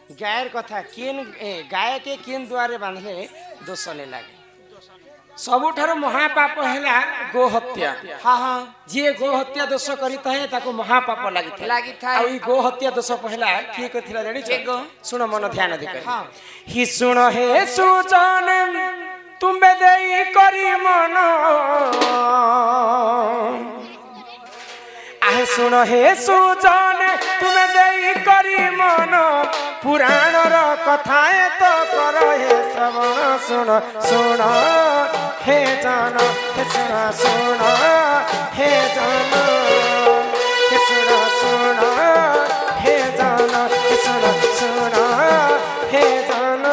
गायर कथा किन गाय के किन द्वारे बांधले दोष नहीं लगे सबुठार महापाप है गो हत्या। हाँ हाँ जी गो हत्या दोष करता महापाप लगी गो हत्या दोष पहला किए करथिला जानि सुन मन ध्यान दे हि सुन हे सुजन तुम्बे देई करी मन आहे सुन हे सुजन तुमे देई करी मन पुराण रो कथाए तो कर हे श्रवण सुन सुन हे जान हे सुन सुन हे जान हे सुन सुन हे जान हे सुन सुन हे जान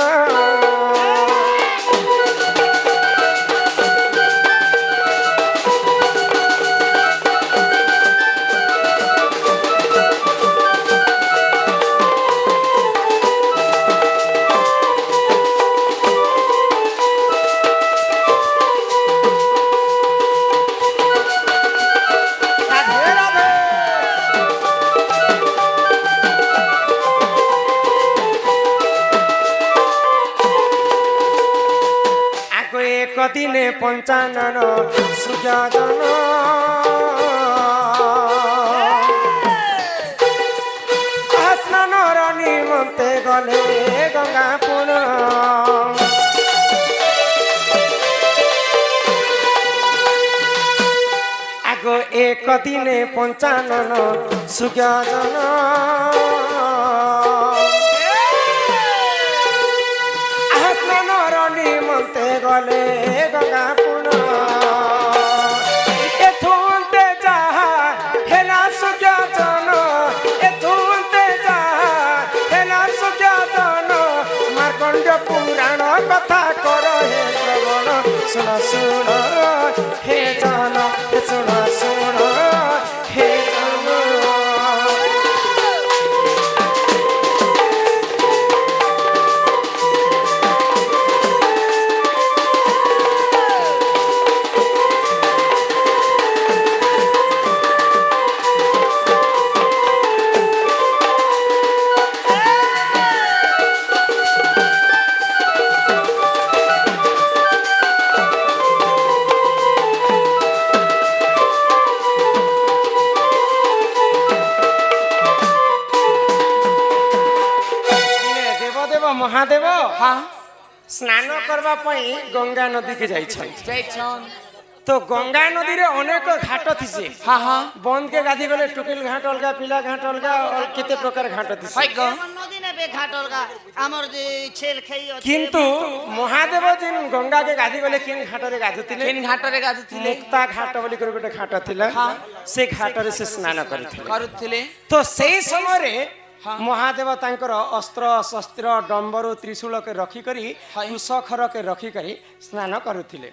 दिने पंचानन सुजान स्नानर निमंते गले गंगा पुन आगो एक दिने पंचानन सुजान निमंते गले गंगा पुन एथुनते जाहा हेला सुजान एथुनते जाहा हेला सुजान मार्कंड पुराण कथा कर हे श्रवण सुन सुन हे जान सुन सुन हे महादेव हाँ स्नान करबा पई गंगा नदी के जाइछन तो गंगा नदी रे अनेक घाट थिसे हाँ हाँ बंद के गाधी बेले टुकिल घाट अलगा पिला घाट अलगा और केते प्रकार घाट थिसे नदी ने बे घाट अलगा हमर जे छेल खई किंतु महादेव जिन गंगा के गाधी बेले किन घाट रे गाधुतिले मुक्ता घाट बोली कर गोटे घाट थिला से घाट रे से स्नान करिथिले तो सेही समय रे महादेव तांकर अस्त्र शस्त्र डंबर त्रिशूल के रखी करी कुशखर के रखी करी स्नान करुथिले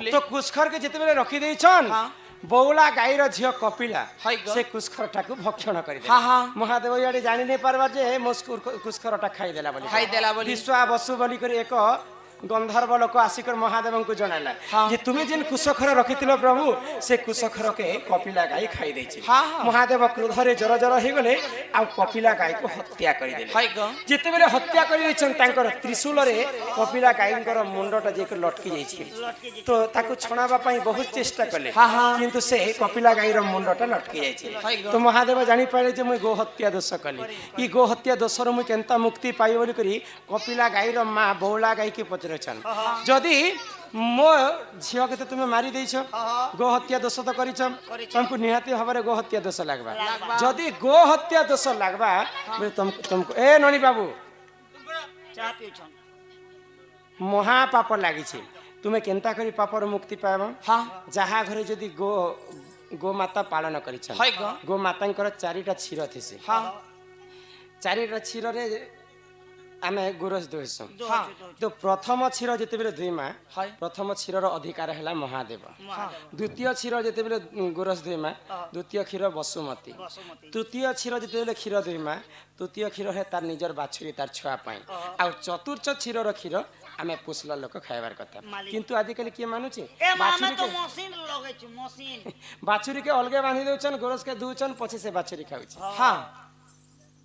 तो कुशखर के जिते बेले रखी देछन बौला गाईर झियो कपिला से कुशखर टाकू भक्षण करि महादेव याडे जानि नै पारबा जे कुशखर टा खाई देला बोली विश्वा बसु बोली कर एक गंधर्व लोक आसिकर महादेव को जनाला जे तुम्हें जिन कुशखर रखिथिलो प्रभु से कुशखर के कपिला गाई खाई देछि महादेव क्रोध रे जर जर हे गले आ कपिला गाई को हत्या करि देले जेते बेले हत्या करि दैछन तांकर त्रिशूल रे कपिला गाईंकर मुंडटा जे के लटकी जाइछि तो ताकू छणाबा पई बहुत चेष्टा कले किंतु से कपिला गाईर मुंडटा लटकी जाइछि तो महादेव जानि पाले जे मु गो हत्या दोष कली ई गो हत्या दोष रो मु केनता मुक्ति पाई बोली करी कपिला गाईर मां बौला गाई के पचर जदि मो झील के तुम्हें मारी देछ गो हत्या दोष तो कर तुमको निहाती भाव गो हत्या दोष लगवा जदि गो हत्या दोष लगवा तुमको ए ननी बाबू महापाप लगी तुम्हें केनता करी पापर मुक्ति पाब जहाँ घरे जदि गो गोमाता पालन कर गोमाता चारिटा क्षीर थी चारिटा क्षीर आम गुरस दुहेस तो प्रथम क्षीर जिते बेले दुई माँ प्रथम क्षीर अधिकार है महादेव द्वितीय क्षीर जिते बेले गुरस दुई माँ द्वितीय क्षीर बसुमती तृतीय क्षीर जिते बेले क्षीर दुई माँ तृतीय क्षीर है तार निजर बाछुरी तार छुआपाई आ चतुर्थ क्षीर क्षीर आम पुसला लोक खाइबार कथा किंतु आजिकल किए मानुचे बाछुरी के अलगे बांधी दउछन गोरस के दुचन पछे से बाछुरी खाउछ हाँ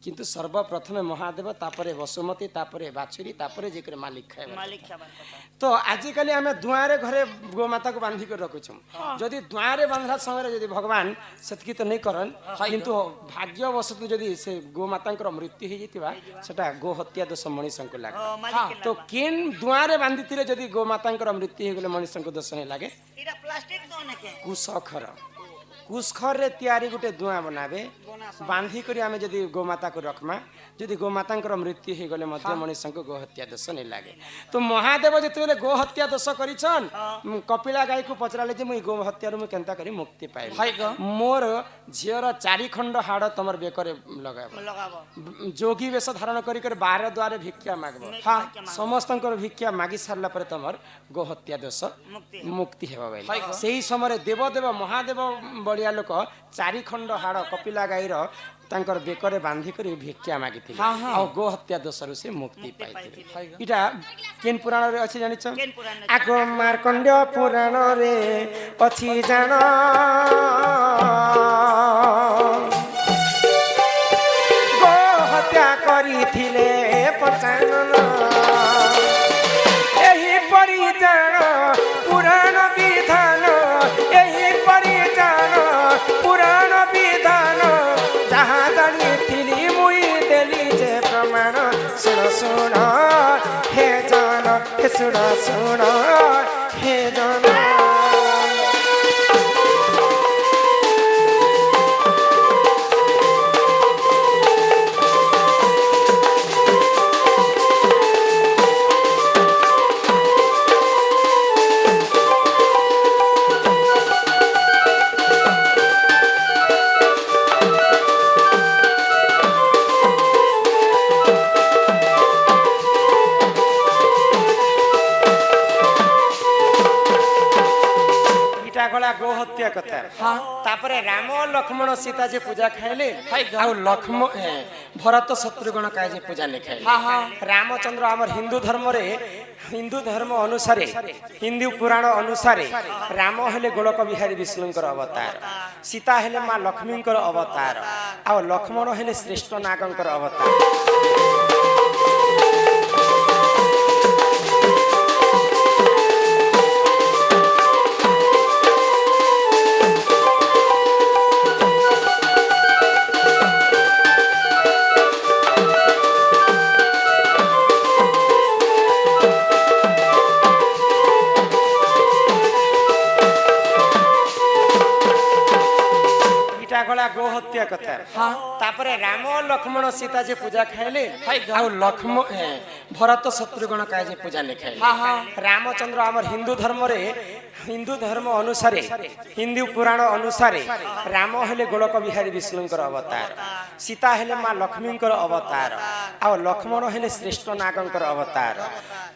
किंतु सर्वप्रथमे महादेव तापरे वसुमती तापरे बाछुरी तापरे जेकर मालिक खाए मालिक खाबार कथा तो आजिकल आम दुआरे घरे गोमाता को बांधिक रखुछुं जदि दुआरे बांधला समय जदि भगवान सेतकी तो नहीं करन किंतु भाग्यवशत जदि से गोमाता मृत्यु हो जाइतिबा सेटा गो हत्या दोष मनीष को लागे तो केन दुआरे बांधिथिले जदि गोमाता मृत्यु हो गले मनीष को दोष नहीं लागे एटा प्लास्टिक दोने के कुशखर कुशखर रे तैयारी गोटे दुआ बनाबे बांधी करी आमे जदि गोमाता को रखमा जदि गोमाता मृत्यु हो गले मध्य मनीष को गो हत्या दोष नहीं लागे तो महादेव जेते गो हत्या दोष करिछन कपिला गाय को पचराले जे मुई गो हत्या रु केनता करी मुक्ति पाए मोर झियर 4 खंड हाड़ तमर बेकरे लगाबो जोगी वेश धारण करी कर 12 द्वारे भिक्षा मागबो हां समस्तंकर भिक्षा मागी सारला पर तमर गो हत्या दोष मुक्ति हेबा बाई सेही समय देवदेव महादेव बड़िया लोक 4 खंड हाड़ कपिला गाईर तांकर बेकरे बांधी करी भिक्षा मागी आ गो हत्या दोषरु से मुक्ति पाइथिले इटा केन पुराण रे अछि जानिछ आगो मार्कंड पुराण रे अछि जान गो हत्या करिथिले पचानन एही परि जान पुराण विधान एही परि जान पुराण विधान जहाँ जानी थिली मुई देली जे प्रमाण सुन सुन हे जान हे सुन सुन हे जान गो हत्या कथा तापरे राम लक्ष्मण सीता जे पूजा खाइले आ लक्ष्मण भरत शत्रुघ्न का जे पूजा नहीं खाइले रामचंद्र आमर हिंदू धर्म अनुसार हिंदू पुराण अनुसार राम हेले गोलक बिहारी विष्णुंकर अवतार सीता हेले मां लक्ष्मींकर अवतार आ लक्ष्मण हेले श्रेष्ठ नागंकर अवतार गो हत्या कथा तापरे राम लक्ष्मण सीता जे पूजा खाइले आ लक्ष्मण भरत शत्रुघ्न का जे पूजा नहीं खाइले रामचंद्र आमर हिंदू धर्म अनुसार हिंदू पुराण अनुसार राम हेले गोलक बिहारी विष्णुंकर अवतार सीता हेले मां लक्ष्मींकर अवतार आ लक्ष्मण हेले श्रेष्ठ नागंकर अवतार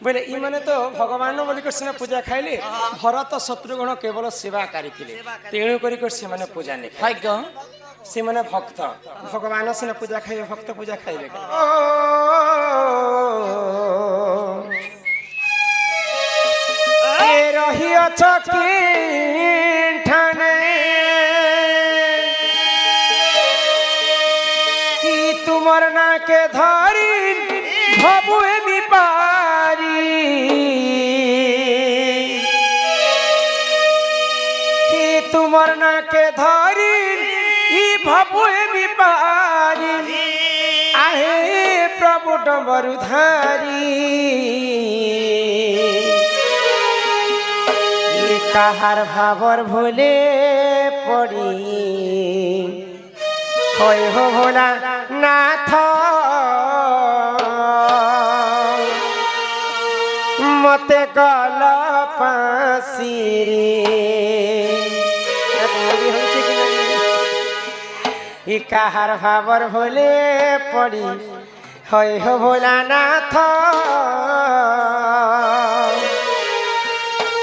बोले ई माने तो भगवान बोली कृष्ण पूजा खाइले भरत शत्रुघ्न केवल सेवाकारी थिले तेणु करी कर से माने पूजा नहीं खाइ से माने भक्त भगवान से पूजा खाइबे भक्त पूजा खाइबे ए रही अछ की ठाने की तुमर ना के धारी भबुए बिपारी की तुमर ना के धारी भबुए बिपारी आहे प्रभु डमरुधारी काहार भावर भूले पड़ी होय हो भोला नाथ मते गल पासिरे ई काहार भावर भूले पड़ी होय हो भोला नाथ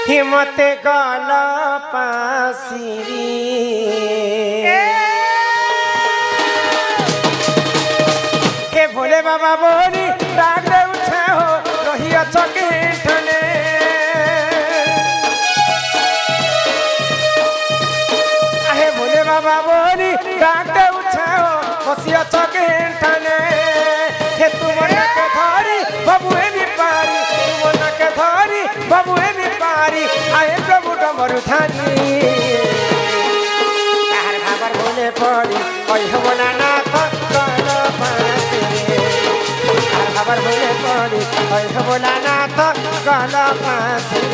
हिमते गल पासिरी हे भोले बाबा बोली डाक दे उठे हो रही अचके ठने आहे भोले बाबा बोली डाक दे उठे हो बसी अचके ठने धरी बबुए बिपारी तुमना के धरी बबुए बिपारी आए प्रभु डमरू धारी तार भाबर बोले पड़ी ओइ हबना नाथ गल पासे तार भाबर बोले पड़ी ओइ हबना नाथ गल पासे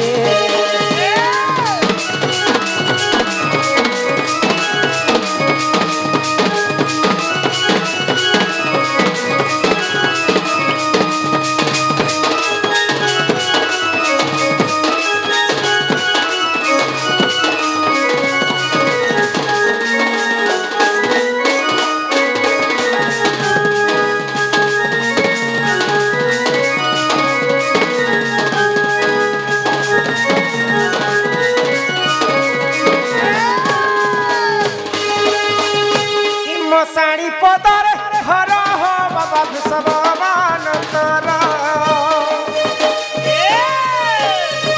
साड़ी पदर हर हो बाबा सब मानतर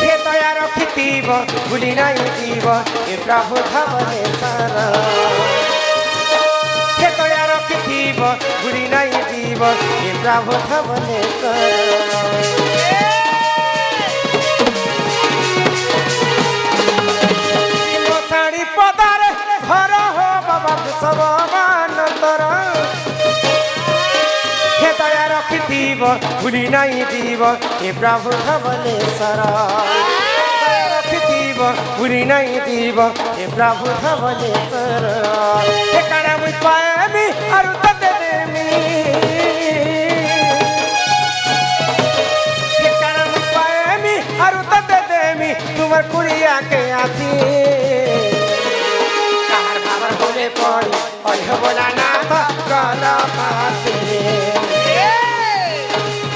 हे दया रखिथिब भूली नहीं जीव हे प्रभु धवलेश्वर हे दया रखिथिब भूली नहीं जीव हे प्रभु धवलेश्वर साड़ी पदर हर हो बाबा सब हे दया रखिथिब भूली नहीं जीव हे प्रभु धवलेश्वर दया रखिथिब भूली नहीं जीव हे प्रभु धवलेश्वर हे काना मुई पाएमी आरु तते देमी हे काना मुई पाएमी आरु तते देमी तुमर कुड़िया के आसी तार भाबर बोले पड़ी ओइ हबना नाथ गल पासे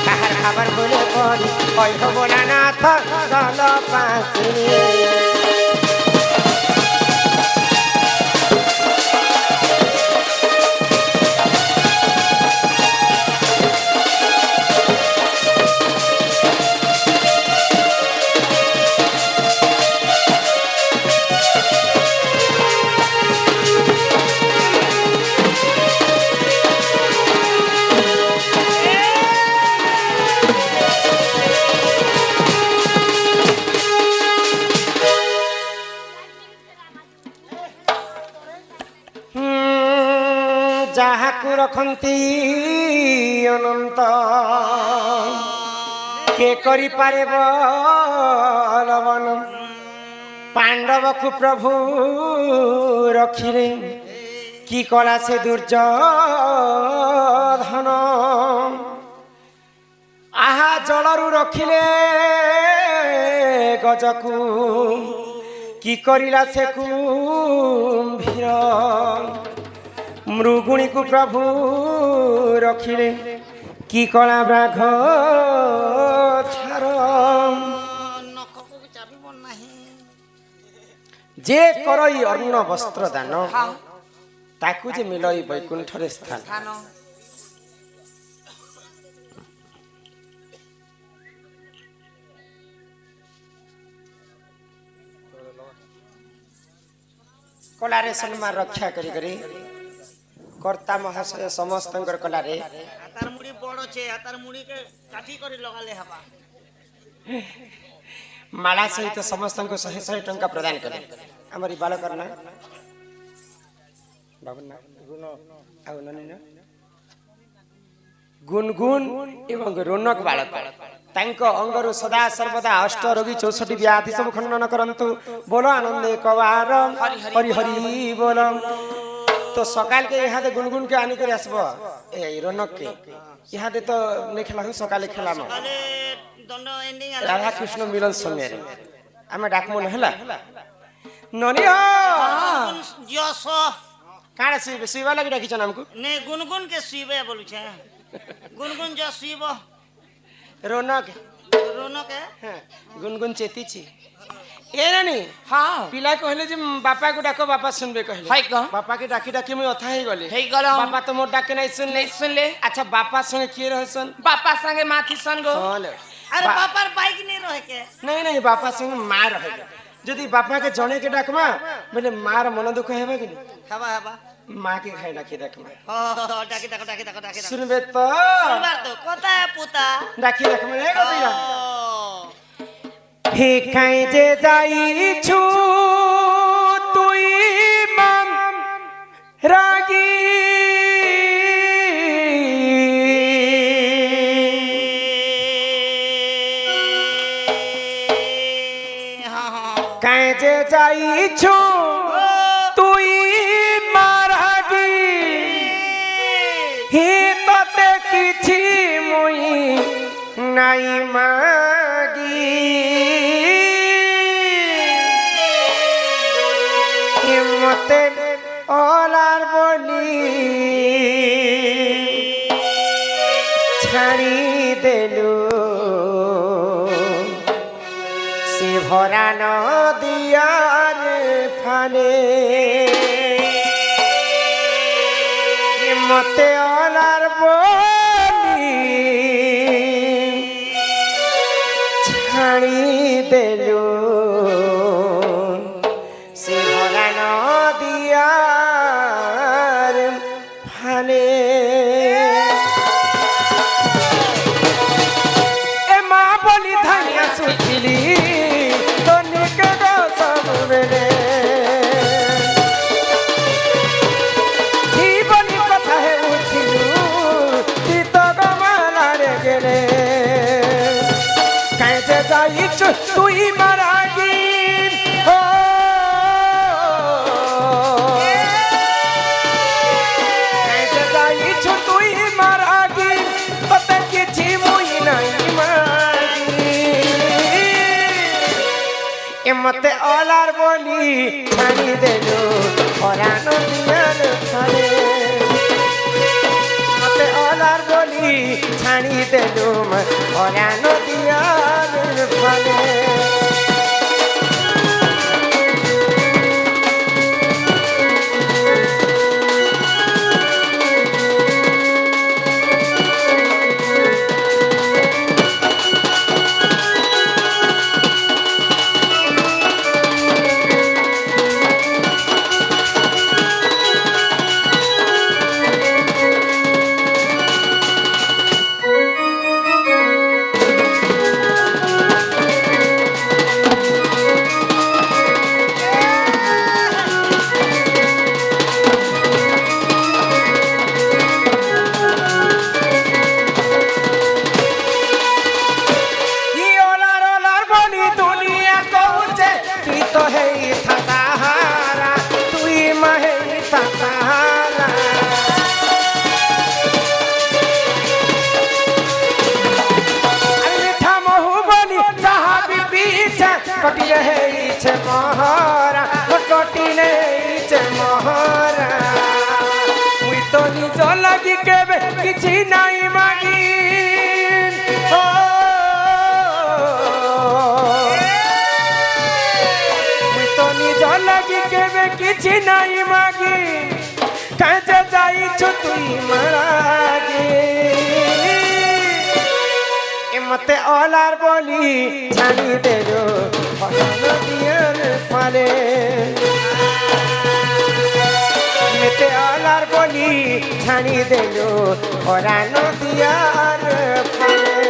तार भाबर बोले पड़ी ओइ हबना नाथ गल पासे ଯାହାକୁ ରଖନ୍ତି ଅନନ୍ତ କେ କରିପାରେ ବଳବାନ ପାଣ୍ଡବକୁ ପ୍ରଭୁ ରଖିଲେ କି କଲା ସେ ଦୁର୍ଯ୍ୟୋଧନ ଆହା ଜଳରୁ ରଖିଲେ ଗଜକୁ କି କରିଲା ସେ କୁମ୍ଭୀର मृगुणी को प्रभु रखिले कि कला ब्राघ छार जे करई अन्न वस्त्र दान ताकू जे मिलई वैकुंठ रे स्थान कलारे सन्मान रक्षा करी करी कर्ता महाशय समस्त कलारे आतार मुड़ी बड़ छे आतार मुड़ी के काठी करी लगाले हबा माला सहित समस्त को 100 टंका प्रदान करे हमारी बाल करना बाबना गुण आउ ननी न गुनगुन एवं रौनक बालक तांको अंगरु सदा सर्वदा अष्ट रोगी 64 व्याधि सब खंडन करंतु बोलो आनंद एक बार हरि हरि बोलो तो सकाल के यहाँ दे गुनगुन के आनी कर आसबो ए रौनक के यहाँ दे तो नहीं खेला हूँ सकाले खेला म राधा कृष्ण मिलन समय रे आमे डाकमो न हला ननी हो जस काडा शिवा लागि डाकी छ नामको ने गुनगुन के शिवे बोलु छ गुनगुन जो शिव रौनक रौनक है गुनगुन चेती छी ए नानी हां पिला कहले जे बापा को डाको बापा सुनबे कहले हाय क बापा के डाकी डाकी में अथा ही गले हेई गलो बापा तो मोर डाके नहीं सुनले अच्छा बापा संगे के रहसन बापा संगे माथी संगो हां अरे बापार बाइक नहीं रहे के नहीं बापा संगे मार रहे जदी बापा के जणे के डाकमा बोले मार मन दुख हेबा कि हवा हवा माँ के खाई डाकी देख मैं ডাকি দেখো ডাকি দেখো ডাকি দেখো सुनबे तो শুনবার তো কোথায় পুতা डाकी देख मैं एक दिला ও হে খাই যে যাইছু তুই মাম রাগী কাই যে যাইছু তুই মারাগী হে ততে কিছু মুই নাই মাগি মতে অলার বলি ছাড়ি দেলু সে ভরা নদিয়ার ফানে মতে অলার বলি ছাড়ি দেলু সে ভরা নদিয়ার ফানে এ মা বলি ধাইয়া সুখিলি তনিক সব বেলে জীবনী কথা হে উঠিলু তিত গমালারে গেলে কাইছে যাইছু তুই মারাগি ও কাইছে যাইছু তুই মারাগি ততে কিছু মুই নাই মাগি এমতে অলার বলি ছাড়ি দেলু পরাণ দিয়ার ফালে মতে অলার বলি ছাড়ি দেলু পরাণ দিয়ার ফালে कटी रहे मोहरा कटी नहीं मोहरा मुई तो निज लगी केबे किछि नहीं मागी मुई तो निज लगी केबे किछि नहीं मागी काजे जाइछु तुई मागी मते অলার বলি ছাড়ি দেলো নদিয়ার ফালে মেতে অলার বলি ছাড়ি দেলো ওরা নদিয়ার ফালে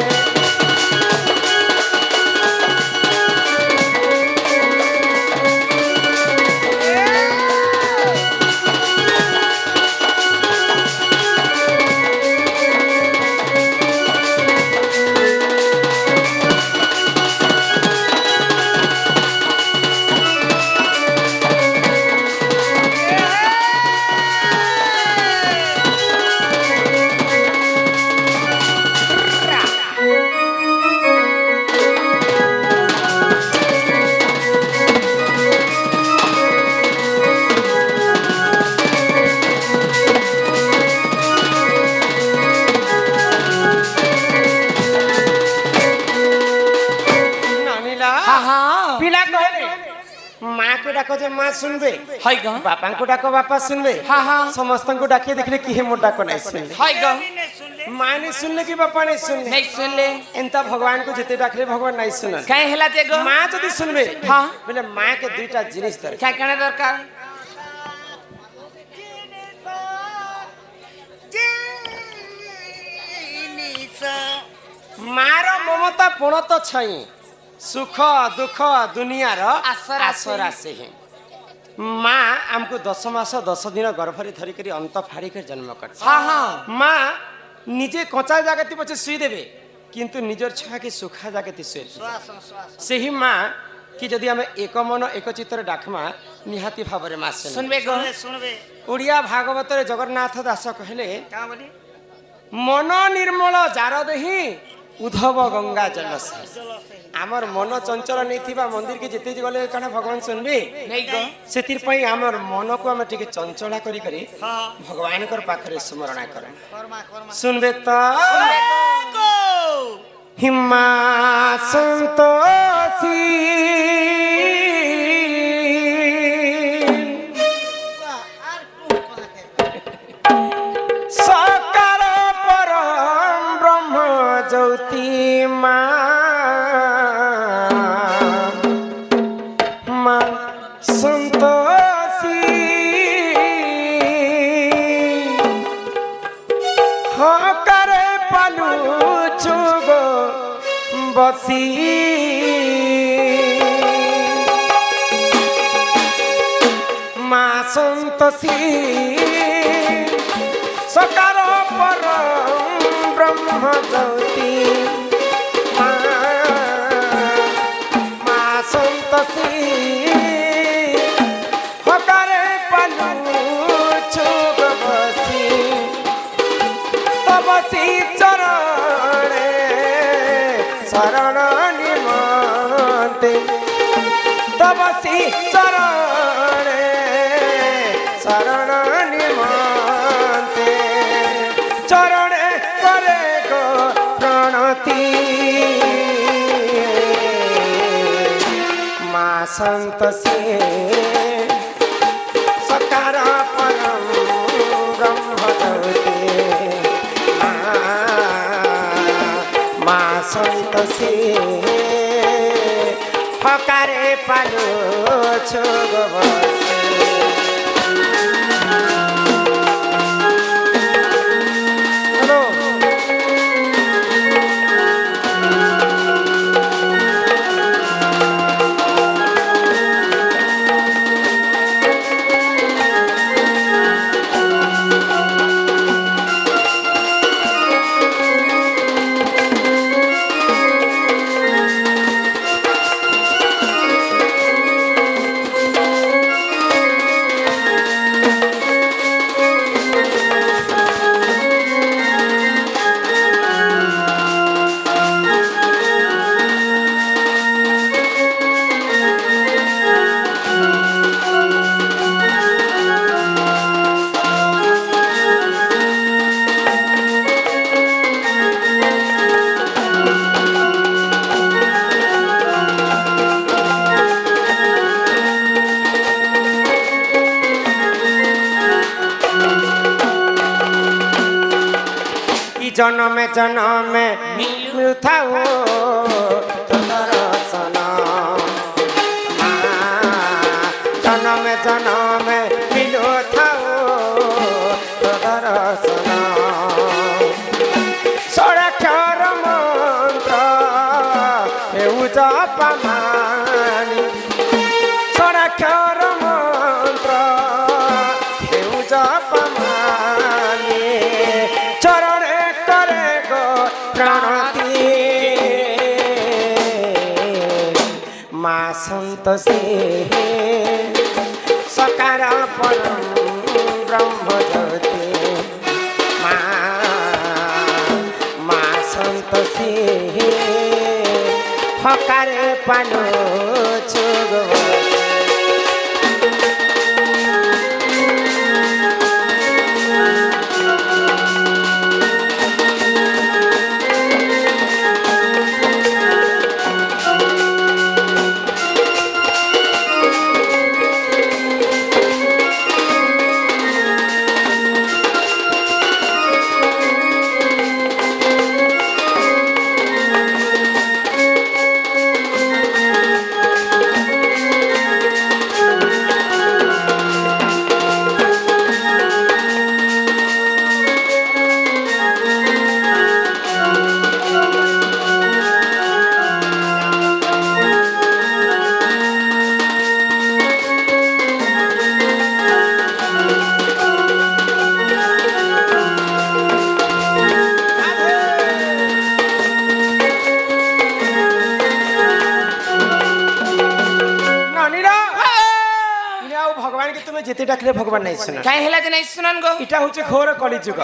को डाको जे मां सुनबे हाय ग बापा को डाको बापा सुनबे हां हां समस्त को डाके देखले कि हे मोटा को नहीं सुनले हाय ग मां ने सुनले कि बापा ने सुनले नहीं सुनले एंता भगवान को जते डाकले भगवान नहीं सुनन काहे हेला ते गो मां जदी सुनबे हां बोले मां के दुईटा जिनिस दरकार काय कने दरकार ମାର ମମତା ପଣ ତ ଛଇଁ ସୁଖ ଦୁଃଖ ଦୁନିଆର ଆସରା ସେ ମା ଆମକୁ 10 ମାସ 10 ଦିନ ଗର୍ଭରେ ଧରିକରି ଅନ୍ତ ଫାଡ଼ିକରି ଜନ୍ମ କରିছে ମା ନିଜେ କଞ୍ଚା ଜାଗାତି ପଛେ ଶୁଇ ଦେବେ କିନ୍ତୁ ନିଜର ଛୁଆକେ ସୁଖା ଜାଗାତି ଶୁଏ ସେହି ମା କି ଯଦି ଆମେ ଏକ ମନ ଏକ ଚିତ୍ତରେ ଡାକମା ନିହାତି ଭାବରେ ମା শুনবে ଓଡ଼ିଆ ଭାଗବତରେ ଜଗନ୍ନାଥ ଦାସ କହିଲେ ମନ ନିର୍ମଳ ଜାର ଦେହି ଉଦ୍ଧବ ଗଙ୍ଗା ଜଲସେ আমার মন চঞ্চল নেইথিবা মন্দির কে যেতে গলে কানা ভগবান শুনবে সেতিরপাই আমার মনকু আমি টিকে চঞ্চলা করি করি ভগবানকর পাখরে স্মরণ করে শুনবে তো হিমা সন্তোষী সকাল পরম ব্রহ্ম জ্যোতি মা সন্তোষী হকারে পালু চুগ বসি মা সন্তোষী সকার পরম ব্রহ্ম জ্যোতি মা সন্তোষী চরণে শরণ নিমন্তে তবসি চরণে শরণ নিমন্তে চরণে করে গো প্রণতি মা সন্তোষী সকার পরম ব্রহ্মজ্যোতি মা সন্তোষী হকারে পালো ছোগ বসে জনমে জনমে মিলুথাও দর্শন জনমে জনমে মিলুথাও দর্শন ষড়াক্ষর মন্ত্র হেউ জপমানি ষড়াক্ষর মন্ত্র হেউ জপমানি চরণে প্রণতি মা সন্তোষী সকার পরম ব্রহ্মজ্যোতি মা সন্তোষী হকারে পালো ছোগ যেতে ডাকলে ভগবান নাই শুনা কাই হেলা যে নাই শুনান গো এটা হচ্ছে ঘোর কলিযুগ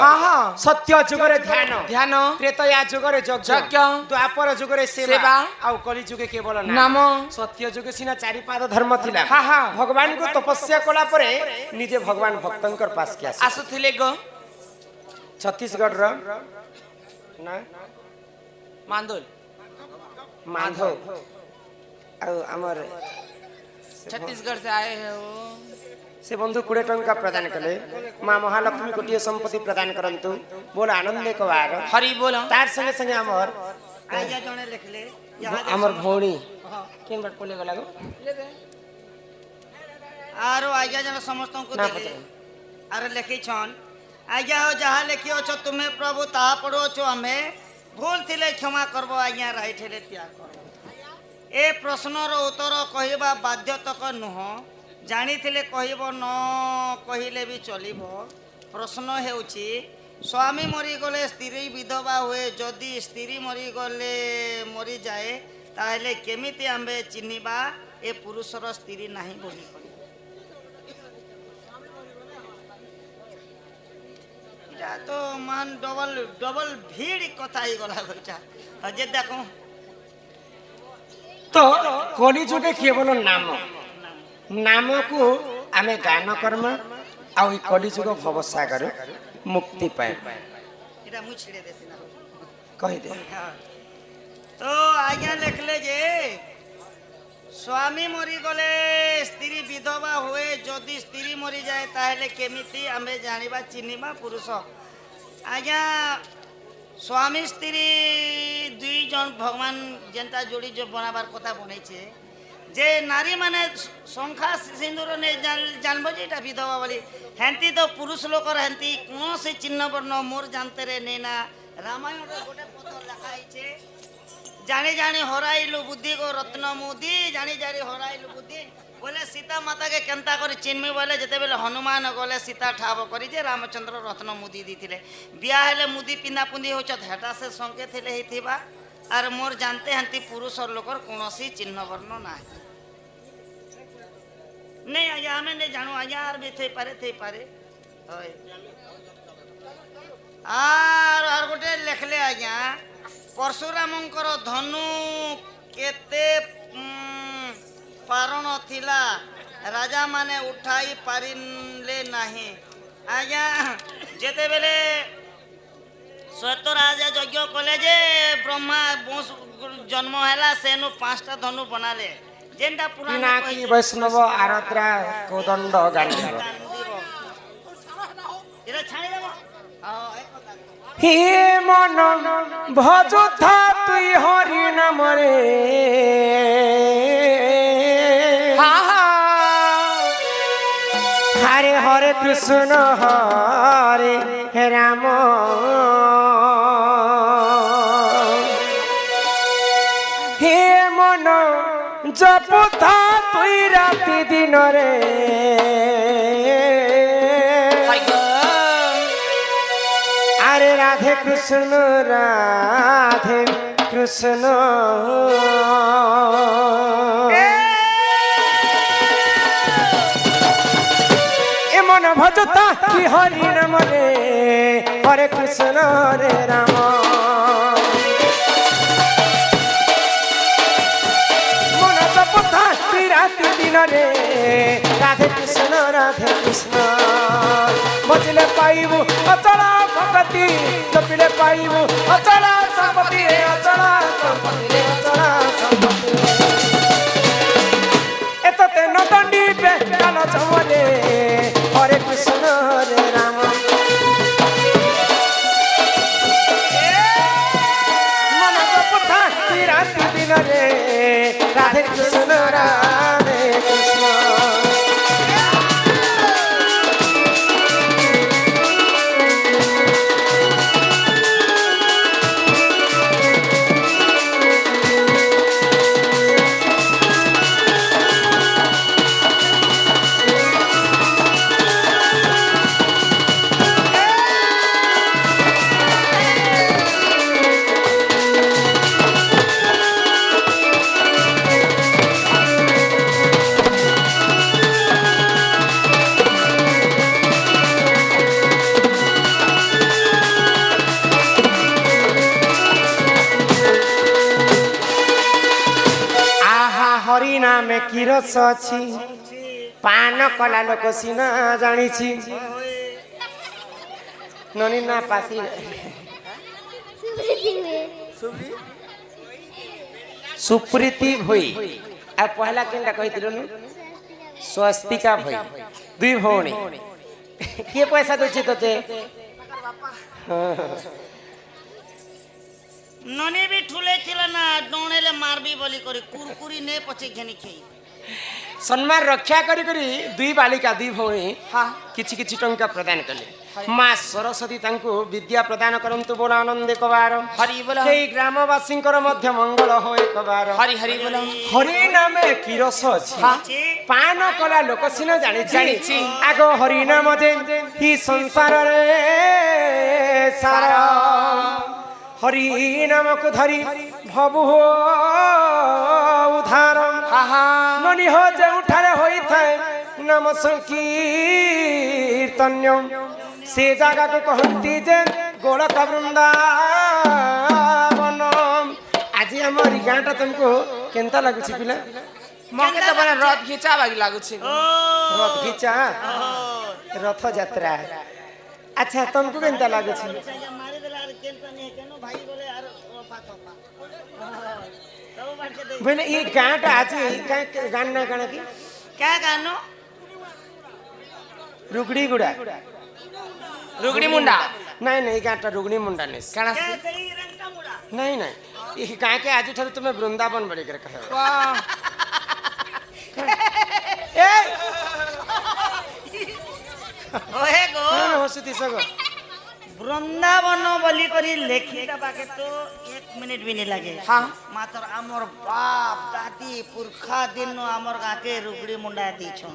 সত্য যুগরে ধ্যান ধ্যান ত্রেতয়া যুগরে যজ্ঞ যজ্ঞ দ্বাপর যুগরে সেবা সেবা ଆଉ কলি যুগে কেবল নাম সত্য যুগে সিনা চারি পাদ ধর্ম থিলা ভগবান কো তপস্যা কলা পরে নিজে ভগবান ভক্তঙ্কর পাস কে আসুଥିଲେ গো ছত্তিশগড় র না মান্দোল माधव आमर छत्तीसगढ़ से आए हैं वो से बंधु 20 टंका प्रदान कले मां महालक्ष्मी गोटे संपत्ति प्रदान करंतु बोल आनंद को बार हरि बोल तार संगे संगे आमर आज्ञा जणे लिखले आमर भौणी केन बात बोले गला गो आरो आज्ञा जणे समस्त को देले अरे लिखी छन आज्ञा हो जहा लिखियो छ तुम्हें प्रभु ता पढ़ो छ हमें भूल थिले क्षमा करबो आज्ञा राइट हेले त्याग करबो ए प्रश्नर उत्तर कहबा बाध्यतक नुह जानी थिले कहबो न कहिले भी चलिबो प्रश्न हेउची स्वामी मरी गले स्त्री विधवा हुए जदि स्त्री मरी गले मरी जाए ताहले केमिति आंबे चिन्हिबा ए पुरुषर स्त्री नाही बोली या तो मान डबल डबल भीड़ कथा ही गला गइटा जे देखो तो कली जुगे केवल नाम नाम को आमे गान कर्म आ कली जुग भवसागर मुक्ति पाए इरा मु छिड़े देसी ना कहि दे तो आज्ञा लिखले जे स्वामी मरी गले स्त्री विधवा हुए जदि स्त्री मरी जाए ताहले केमिति आमे जानिबा चिन्हिबा पुरुष आज्ञा स्वामी स्त्री दुई जन भगवान जेंता जोड़ी जो बनाबार कथा बनैछे जे नारी माने संख्या सिंदूर ने जानबो जे एटा विधवा बोली हेंती तो पुरुष लोकर हेंती कोन से चिन्ह वर्ण मोर जानते रे नेना रामायण रे गोटे पत्र लिखा आइछे जानी जानी हराइलु बुद्धि को रत्न मुदी जानी जानी हराइलु बुद्धि बोले सीता माता के केंता कर चिन्मी बोले जेते बेले हनुमान गले सीता ठाब करी जे रामचंद्र रत्न मुदी दिथिले बिया हेले मुदी पिना पुंदी होछ हेटा से संके थिले हेथिबा आर मोर जानते हंती पुरुष और लोकर कोनोसी चिन्ह वर्ण नाही नहीं आया हमें नहीं जानू आया आर भी थे पारे होय आर गोटे लिखले आज्ञा परशुरामंकर धनु केते पारण थिला राजा माने उठाई पारिले नाही आज्ञा जेते बेले श्वेत राजा यज्ञ कले जे ब्रह्मा वंश जन्म हैला सेनु 5टा धनु बनाले जेंटा पुराण पिनाकी वैष्णव आराध्या कोदंड गांधीव इरा छाणी देबो हे मन भजुथा तुई हरि नाम रे हरे हरे कृष्ण हरे राम हे मन जपुथा तुई राति दिन रे अरे राधे कृष्ण ए मन भजता कि हरि नाम रे हरे कृष्ण रे राम मन जपता कि राति दिन रे राधे कृष्ण बजले पाइबू अचला भगति जपिले पाइबू अचला संपत्ति रे अचला संपत्ति एतते नदंडी पे काल चमरे हरे कृष्ण रे राम मन जपता कि राति दिन रे राधे कृष्ण राधे कृष्ण हरि नामे की रस अछि पान कला लोक सिना जानिछि ननी ना पासी सुप्रीति भई आ पहला केनटा कहितिलो नु स्वस्तिका भई दुई भौणी के पैसा दउछि तते ननी भी ठुले थिला ना डोणेले मारबी बोली करी कुरकुरी ने पछे घेनी खेई सम्मान रक्षा करी करी दुई बालिका दुई भौणी किछि किछि टंका प्रदान कले माँ सरस्वती तांको विद्या प्रदान करंतु बोल आनंद एकबार हरि बोल हे ग्रामवासींकर मध्य मंगल हो एकबार हरि हरि बोल हरि नामे की रस अछि पान कला लोक सिना जानिछि आगो हरि नाम जे ही संसार रे सारा हरि नाम को धरी भबु हो उधारम मनि हो जेउठारे होई थाए नाम संकीर्तन्यम से जगह को कहती जे गोलक वृंदावन आज हमर गाँटा तुमको केनता लागुछि पिला मके त बने रथ घिचा बागी लागु छ रथ घिचा रथ यात्रा अच्छा तुमको केनता लागुछि मारी देला आर केनता ने केनो भाई बोले आर पाछो सब बात के दे बोले ई गाँटा आज गान ना गाना की क्या गानो रुगड़ी गुड़ा रुगड़ी मुंडा नहीं नहीं गाँटा रुगड़ी मुंडा नहीं काना क्या सही रंगा मुड़ा नहीं नहीं ई गाँ के आज ठार तुम्हें वृंदावन बड़ी कर कहे वाह ए ओहे गो हसुती सगो वृंदावन बोली करी लेखी बाके तो 1 मिनिट भी नहीं लगे हाँ मात्र आमर बाप दादी पुरखा दिन आमर गाँ के रुगड़ी मुंडा दी छन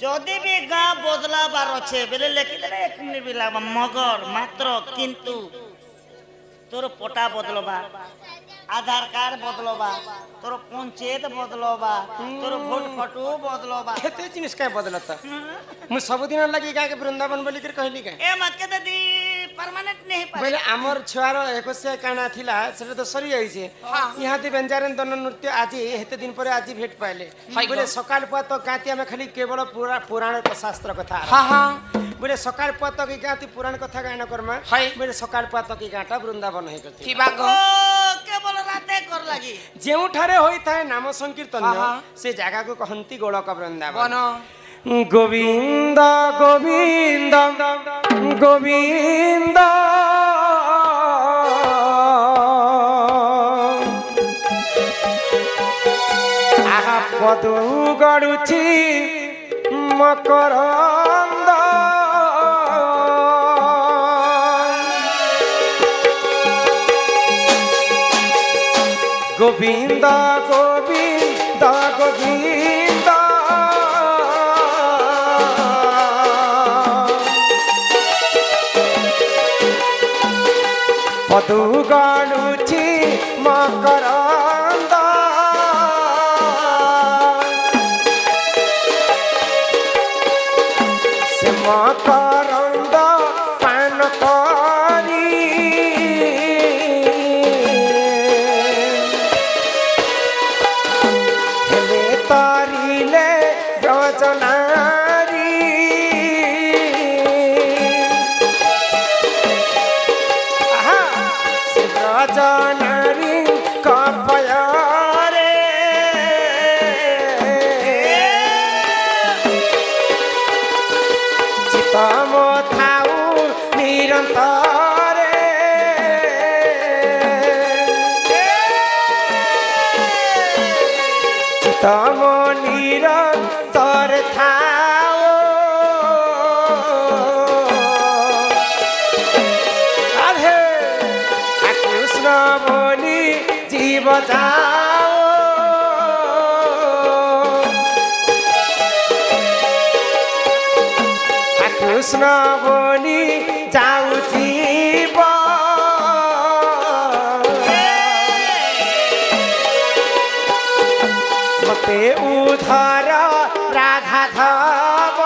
जदि भी गाँ बदला बार अच्छे बेले लेखी दे 1 मिनिट भी लगा मगर मात्र किंतु तोर पटा बदलबा आधार कार्ड बदलबा तोर पंचायत बदलबा तोर भोट फटू बदलबा केते जिनिस का बदलता मु सब दिन लगी गाँ के वृंदावन बोली कर कहली का ए मक्के ददी परमानेंट नहीं पाए बोले आमर छुआर एकसे काना थिला सेटा तो सरी जाई छे यहाँ ती बेंजारन दन नृत्य आज हेते दिन पर आज भेट पाइले बोले सकाल पत गाती में खाली केवल पुराण शास्त्र कथा हाँ हाँ बोले सकाल पत की गाती पुराण कथा गायन करमा बोले सकाल पत की गाटा वृंदावन है करती की बाग ओ केवल राते कर लागी जेउ ठारे होई थाए नाम संकीर्तन से जगह को कहंती गोलक वृंदावन गोविंद गोविंद गोविंद आहा पदु गड़ुछि मकरंद गोविंद गोविंद गोविंद पदु गड़ुछि मकरंद से मकरंद पान करी हेले तारिले रचनारी आहा से रचनारी कपयारे चितम थाउ निरंतरे चितम निरंतर थाओ राधे आ कृष्ण बोली जीव जाओ आ कृष्ण बोली जाऊ जीव मते उधार राधा धाव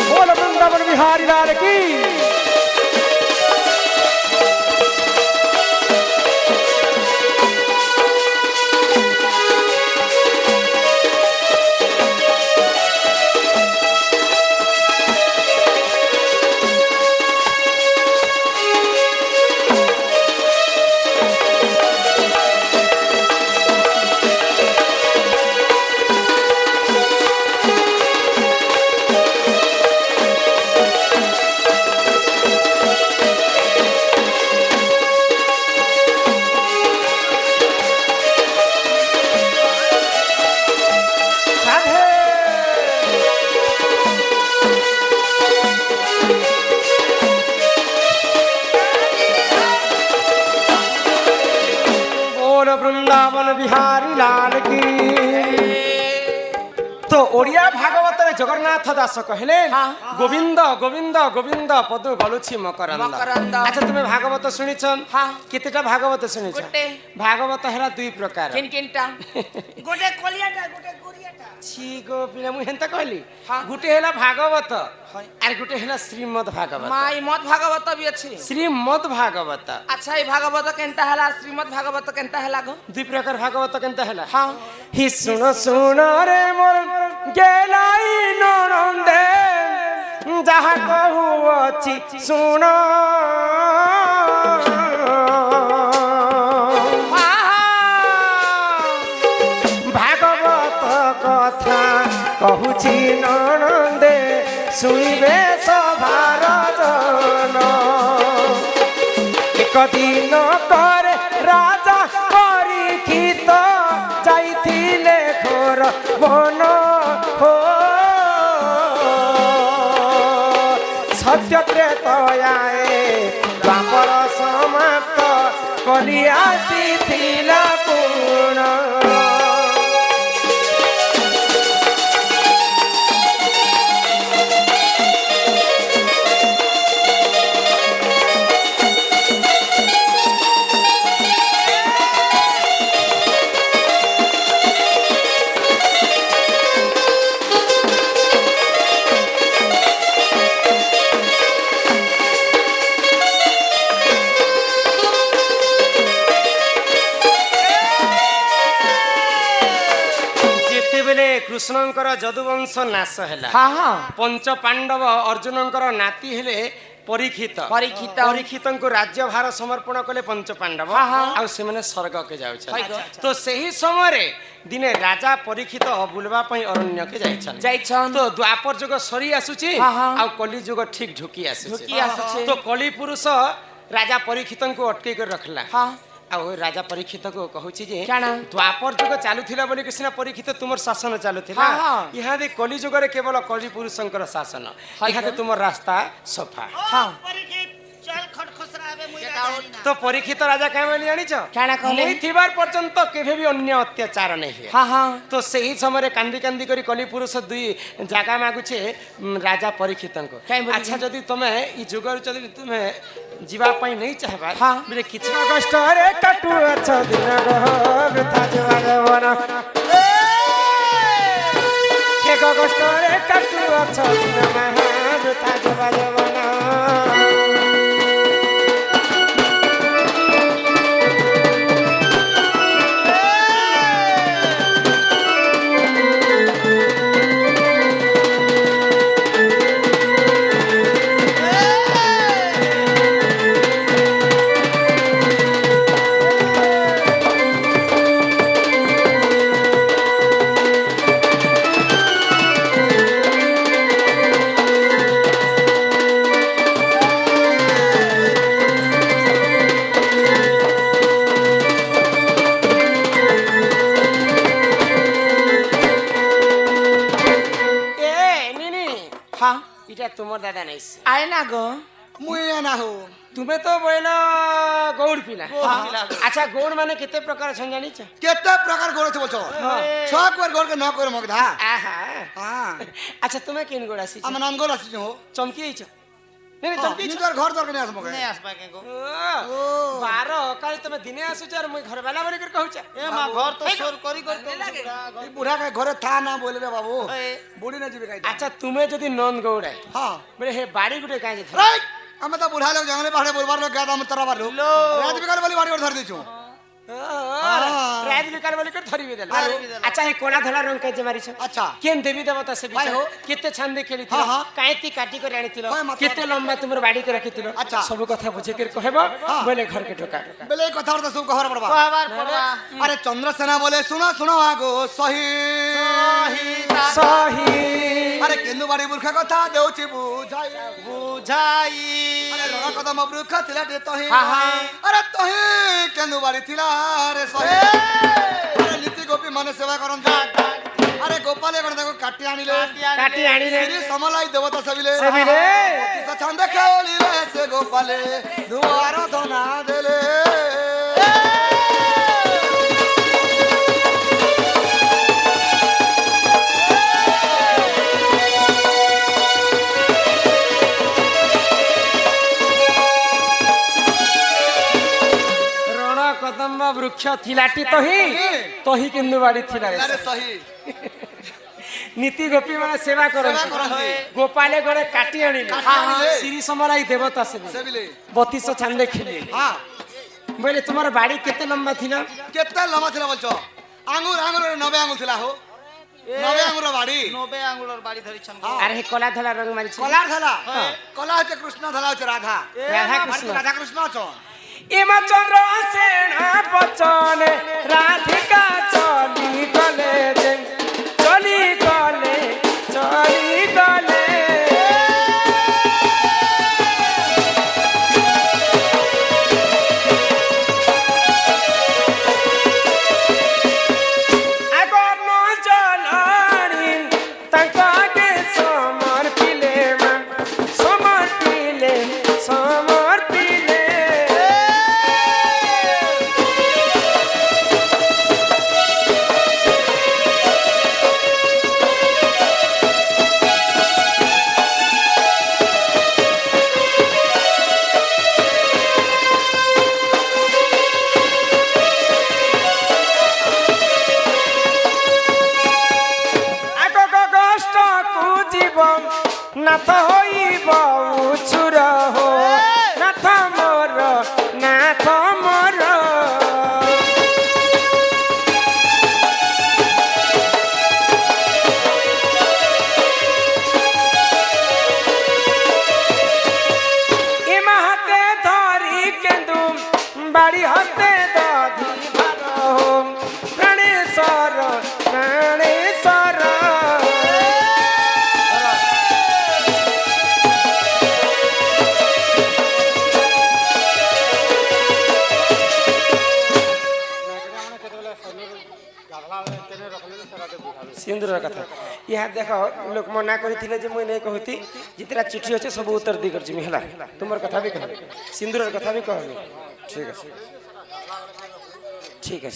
बोल वृंदावन बिहारी लाल की बोलो वृंदावन बिहारी लाल की। तो ओडिया भागवत में जगन्नाथ दास कहले गोविंद गोविंद गोविंद पदु गलुछि मकरंद। अच्छा तुम्हें भागवत शुणिछ? केतेटा भागवत शुणिछ? भागवत हैला दुई प्रकार। किन किनटा? गोटे कलियाटा गोटे गोरियाटा। छी गो पिला मु हेंता कहली गुटे हैला भागवत आर गुटे हैला श्रीमद् भागवत। माई मत भागवत भी अछि। श्रीमद् भागवत। अच्छा ई भागवत केनता हैला श्रीमद् भागवत केनता हैला गो? दुई प्रकार भागवत केनता हैला। हां हि सुनो सुनो रे मोर गेलाई ननंदे जहा कहू अछि सुनो। भागवत कथा कहूछि ननंदे सुनिबे सभार जन। एक दिन करे राजा परीक्षित जाइथिले घोर बन हो सत्य त्रेतयाए द्वापर समाप्त कली आसीथिला पूर्ण। कृष्णंकर जदुवंश नाश हैला। पंच पांडव अर्जुनंकर नाती हेले परीक्षित। परीक्षित को राज्य भार समर्पण कले पंच पांडव आ से माने स्वर्ग के जाउ। तो सही समय दिने राजा परीक्षित बुलवा पई अरण्य के जाइछन। तो द्वापर युग सरी आसुची आ कली युग ठीक ढुकी आसुची। तो कली पुरुष राजा परीक्षित को अटके कर रखला। राजा परीक्षित को कहूची जे द्वापर युग चालुथिला बोली कृष्ण परीक्षित तुमर शासन चालुथिला। यहाँ दे कली युग रे केवल कली पुरुषंकर शासन। यहाँ दे तुमर रास्ता सफा। तो परीक्षित राजा क्या बोली जानिछ? मुई थिबार पर्यंत केभे भी अन्य अत्याचार नहीं है। तो सही समय कांदी कांदी करी कली पुरुष दुई जागा मागुछे राजा परीक्षित को। अच्छा जदि तमे ई जुगर जदि तमे जीवा पई नहीं चाहबा बिरे किछ कष्ट रे कटु अछ दिन गो वृथा जवाना के कष्ट रे कटु अछ दिन महा वृथा जवाना। तुमर दादा नहीं आए ना गो मुई ना हो तुम्हें तो बोला गौड़ पिला। अच्छा गौड़ माने कितने प्रकार छन जानी छ? केते प्रकार गौड़ छ बोलछो? छ कोर गौड़ के न कोर मगधा। हां अच्छा तुम्हें किन गौड़ आसी छ? हम नन गौड़ आसी हो चमकी छ। नहीं चमकी निकर घर दर के नहीं आस मगे। नहीं आस पाके गो। 12 काल तुम दिने आसु छ और मुई घर वाला बरी कर कहू छ। ए मा घर तो सोर करी ई बुढ़ा के घरे था ना बोले रे बाबू। बुढ़ी ना जीवे काई। अच्छा तुम्हें जदी नंद गौड़ है हां बरे हे बाड़ी गुटे काई छ? राइट हम तो बुढ़ा लोग जंगले पहाड़े बोलबार लोग गादा में तराबार लोग रात बिकाल वाली बाड़ी धर दी छु। रात बिकाल वाली कर धरी भी देला। अच्छा हे कोना धला रंग के जे मारी छ? अच्छा केन देवी देवता से बिचा केते छांदे खेली थी काईती काटी कर आनी थिलो केते लंबा तुमर बाड़ी के रखी थिलो। अच्छा सब कथा बुझे कर कहबो बोले घर के ठोका बेले कथा तो सब कहर पड़बा। अरे चंद्रसेना बोले सुनो सुनो आगो सही सही। अरे केंदु बाड़ी मूर्ख कथा देउची बुझाई बुझाई। अरे रण कदम मूर्ख थिला दे तही। अरे तही केंदु बाड़ी थिला रे सही। अरे नीति गोपी माने सेवा करन। अरे गोपाले कोन देखो काटी आनिले श्री समलाई देवता सबिले छंद खेली रे से गोपाले दुआर धना देले। কদম্ব বৃক্ষ থিলাটি তহি কিন্তু বাড়ি থিলা রে। আরে সহি নীতি গোপী মানে সেবা করନ୍ତି সেবা କରନ୍ତି। গোপালে গড়ে কাটি আনিলে কাটি আনিলে। শ্রী সমরাই দেবতা ସେ সে ବିଲେ 32 ছান্দে খেলে হ্যাঁ বলে তোমার বাড়ি কেতে লম্বা ছিল কেতে লম্বা ଥିଲା বলছো আঙ্গুর 90 আঙ্গুর ଥିଲା হো 90 আঙ্গুর বাড়ি 90 আঙ্গুলর বাড়ি ধরিছন আর হে কলা ধলা রং মারিছে কলার ধালা কলা হচ্ছে কৃষ্ণ ধালা হচ্ছে রাধা রাধা কৃষ্ণ রাধা কৃষ্ণ আছো ইমা চন্দ্র সেনা বচনে রাধিকা চলি গলে যে চলি গলে চলি গলে আগর ন জলানি তাকে সমর্পিলে সমর্পিলে সমর্পিলে নাথ হইব উছুর হো নাথ মোর নাথ মোর ইমা হাতে ধরি কেন্দু বাড়ি হস্তে দধি ভার প্রাণেশ্বর প্রাণেশ্বর सिंदूर कथा यहाँ देख लोक मना करथिले जे मुई नै कहती जितरा चिट्ठी अछि सब उत्तर दी करछि हला तुमर कथा भी कह सिंदूर कथा भी कह ठीक है ठीक है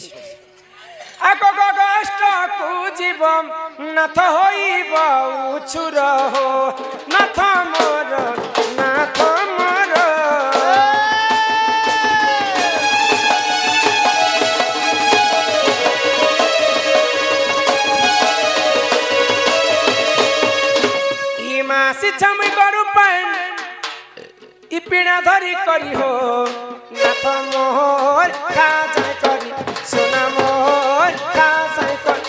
आको गगष्ट कु जीवम नाथ होइब उछुर हो नाथ मोर नाथ मोर शिक्षा मुई करू पाइन इ पीड़ा धरी करी हो नाथ मोर खा जाय करी सोना मोर खा जाय करी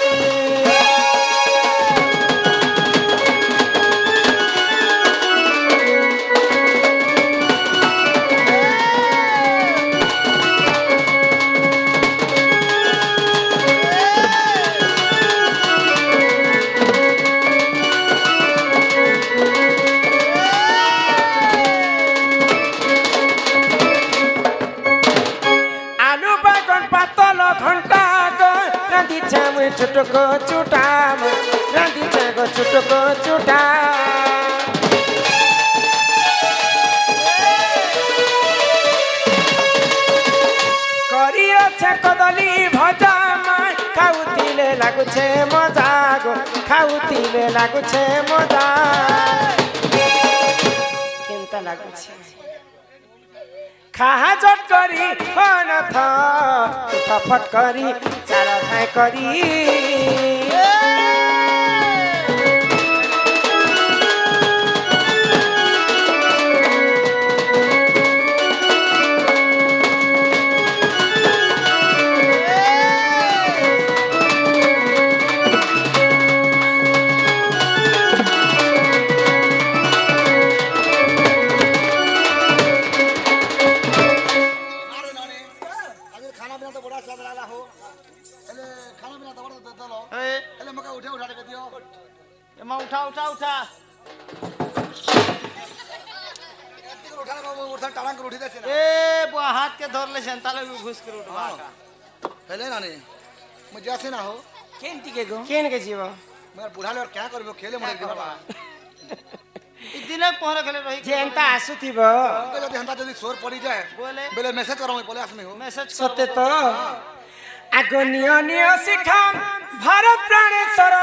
चुटको चुटाम रांधी जागो चुटको चुटा करियो छे कदली भजा माय खाउतिले लागुछे मजा गो खाउतिले लागुछे मजा केनता लागुछे खाहा जट करी अनथ फटफट करी चारा खाए करी उठा उठा उठा ए बुआ हाथ के धर ले संताले भी घुस कर उठवा पहले नानी मुझे ऐसे ना हो केनती के गो केन के जीव मैं बुढ़ा ले और क्या करबो खेले मरे बाबा इदिन पहरे खेले रही जेंता आसुथिब जदी हंता जदी सोर पड़ी जाए बोले मैसेज करो मैं बोले आसमे हो मैसेज सत्य तो आगो नियो नियो शिखाम भारत प्राणेश्वर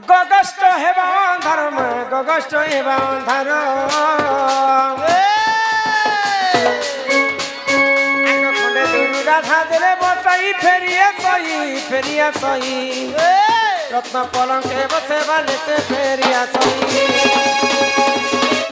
गगष्ट हेबा धर्म गगष्ट हेबा धर्म आगो खंडे दूर রাধা দিলে বসাই ফেরিয়ে সই রত্ন পলঙ্কে বসে বালিতে ফেরিয়া সই